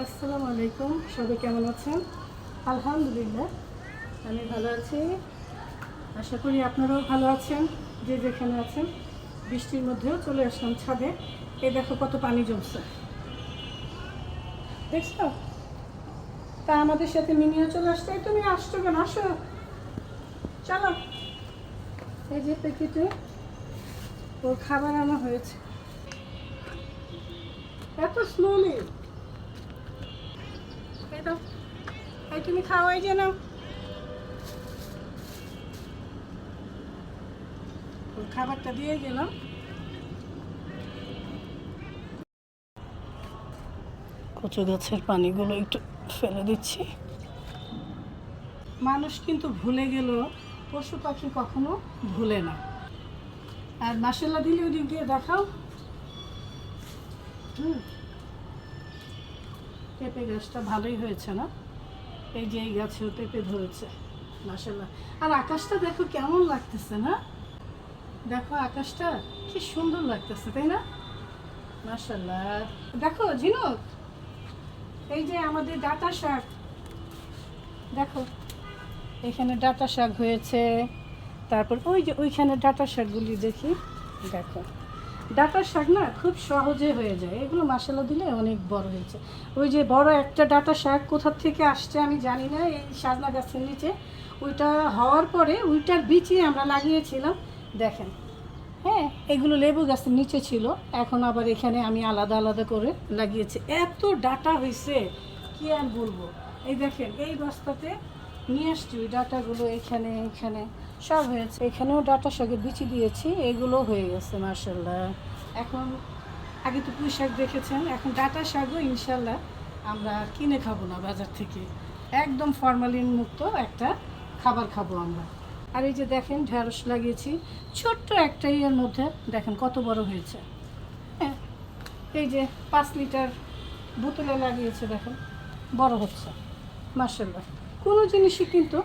আসসালামু আলাইকুম, সবাই কেমন আছেন? আলহামদুলিল্লাহ, আমি ভালো আছি। আশা করি আপনারাও ভালো আছেন, যে যেখানে আছেন। বৃষ্টির মধ্যেও চলে আসলাম ছাদে। এই দেখো কত পানি জমছে, দেখছো? তা আমাদের সাথে মিনিও চলে আসছে। তুমি আসছো কেন? আসো, চলো। এই যে প্যাকেটে ওর খাবার আনা হয়েছে। এত স্লোলি, এই তো, এই তুমি খাওয়াই যে নাও। ওর খাবারটা দিয়ে গেলাম। কচু গাছের পানিগুলো একটু ফেলে দিচ্ছি। মানুষ কিন্তু ভুলে গেল, পশু পাখি কখনো ভুলে না। আর মাসাল্লাহ দিলে ওই দিক দিয়ে দেখাও। পেঁপে গাছটা ভালোই হয়েছে না? এই যে এই গাছেও পেঁপে ধরেছে, মাসাল্লাহ। আর আকাশটা দেখো কেমন লাগতেছে না? দেখো আকাশটা কি সুন্দর লাগতেছে, তাই না? মাসাল্লাহ। দেখো ঝিনুক, এই যে আমাদের ডাঁটা শাক, দেখো এখানে ডাঁটা শাক হয়েছে। তারপর ওই যে ওইখানে ডাঁটা শাকগুলি দেখি, দেখো ডাঁটার শাক না খুব সহজে হয়ে যায়। এগুলো মশলা দিলে অনেক বড় হয়েছে। ওই যে বড় একটা ডাঁটা শাক কোথার থেকে আসছে আমি জানি না, এই সাজনা গাছের নিচে। ওইটা হওয়ার পরে ওইটার বীজই আমরা লাগিয়েছিলাম, দেখেন। হ্যাঁ, এগুলো লেবু গাছের নিচে ছিল, এখন আবার এখানে আমি আলাদা আলাদা করে লাগিয়েছি। এত ডাঁটা হয়েছে কি আর বলবো। এই দেখেন এই বস্তাতে নিয়ে আসছি ওই ডাঁটাগুলো, এখানে এখানে সব হয়েছে। এখানেও ডাঁটা শাকের বিচি দিয়েছি, এগুলো হয়ে গেছে মাশাল্লাহ। এখন আগে তো পুঁই শাক দেখেছেন, এখন ডাঁটা শাকও ইনশাল্লাহ আমরা কিনে খাবো না বাজার থেকে, একদম ফরমালিন মুক্ত একটা খাবার খাবো আমরা। আর এই যে দেখেন ঢেঁড়স লাগিয়েছি ছোট্ট একটা ইয়ের মধ্যে, দেখেন কত বড় হয়েছে। হ্যাঁ, এই যে 5 লিটার বোতলে লাগিয়েছে, দেখেন বড় হচ্ছে মাশাল্লাহ। কোনো জিনিসই কিন্তু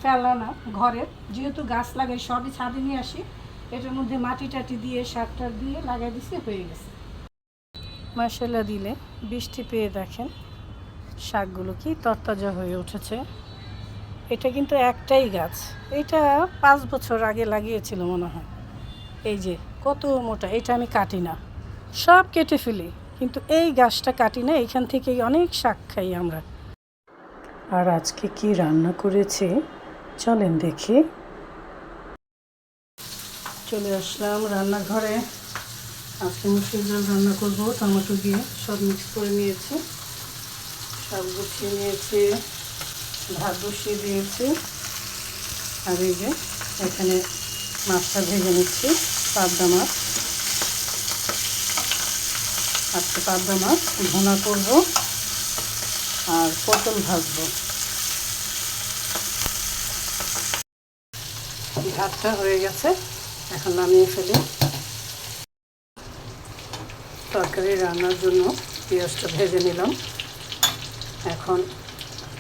ফেলা না ঘরের, যেহেতু গাছ লাগাই সবই ছাদে নিয়ে আসি, এটার মধ্যে মাটি টাটি দিয়ে সার টার দিয়ে লাগাই দিছি, হয়ে গেছে মাশাল্লাহ। দিলে বৃষ্টি পেয়ে দেখেন শাকগুলো কি তরতাজা হয়ে উঠেছে। এটা কিন্তু একটাই গাছ, এটা 5 বছর আগে লাগিয়েছিল মনে হয়। এই যে কত মোটা, এটা আমি কাটি না, সব কেটে ফেলি, কিন্তু এই গাছটা কাটি না, এখান থেকেই অনেক শাক খাই আমরা। আর আজকে কি রান্না করেছি চলেন দেখি। চলে আসলাম রান্নাঘরে। আজকে মুসুর ডাল রান্না করবো, টমেটো দিয়ে সব মিক্স করে নিয়েছি, সব গুছিয়ে নিয়েছি, ভাত বসিয়ে দিয়েছি। আর এই যে এখানে মাছটা ভেজে নিচ্ছি, পাবদা মাছ। আজকে পাবদা মাছ ভুনা করব আর পটল ভাজবো। ভাতটা হয়ে গেছে, এখন নামিয়ে ফেলি। তরকারি রান্নার জন্য পেঁয়াজটা ভেজে নিলাম। এখন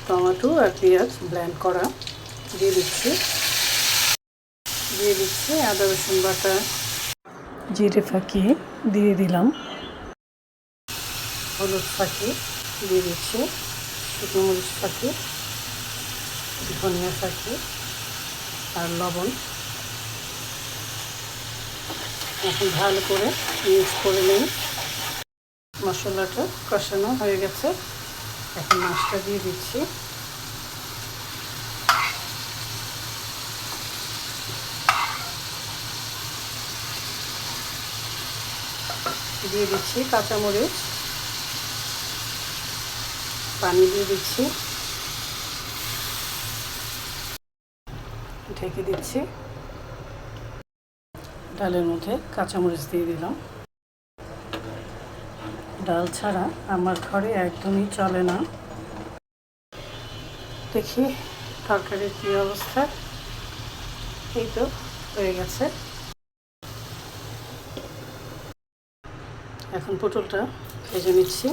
টমেটো আর পেঁয়াজ ব্লেন্ড করা দিয়ে দিচ্ছি, আদা রসুন বাটা, জিরে ফাঁকি দিয়ে দিলাম, হলুদ ফাঁকি দিয়ে দিচ্ছি, শুকনো মরিচ ফাঁকি, ধনিয়া ফাঁকি আর লবণ। এখন ভালো করে মিক্স করে নিই। মশলাটা কষানো হয়ে গেছে, এখন মাছটা দিয়ে দিচ্ছি। দিয়ে দিচ্ছি কাঁচামরিচ, পানি দিয়ে দিচ্ছি, ঢেকে দিচ্ছি। ডালের মধ্যে কাঁচামরিচ দিয়ে দিলাম। ডাল ছাড়া আমার ঘরে একদমই চলে না। দেখি তরকারির কী অবস্থা। এই তো হয়ে গেছে। এখন পটলটা ভেজে নিচ্ছি।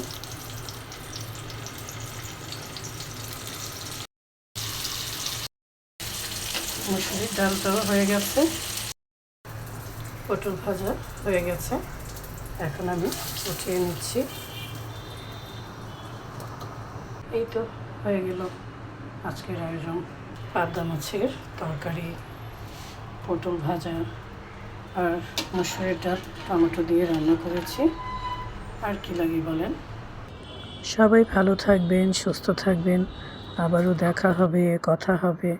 মুসুরির ডালটাও হয়ে গেছে, পটল ভাজা হয়ে গেছে, এখন আমি উঠিয়ে নিচ্ছি। এই তো হয়ে গেল আজকের আয়োজন। পাবদা মাছের তরকারি, পটল ভাজা আর মসুরের ডাল টমেটো দিয়ে রান্না করেছি। আর কি লাগে বলেন। সবাই ভালো থাকবেন, সুস্থ থাকবেন। আবারও দেখা হবে, কথা হবে।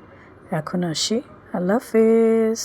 এখন আসি, আল্লাহ হাফেজ।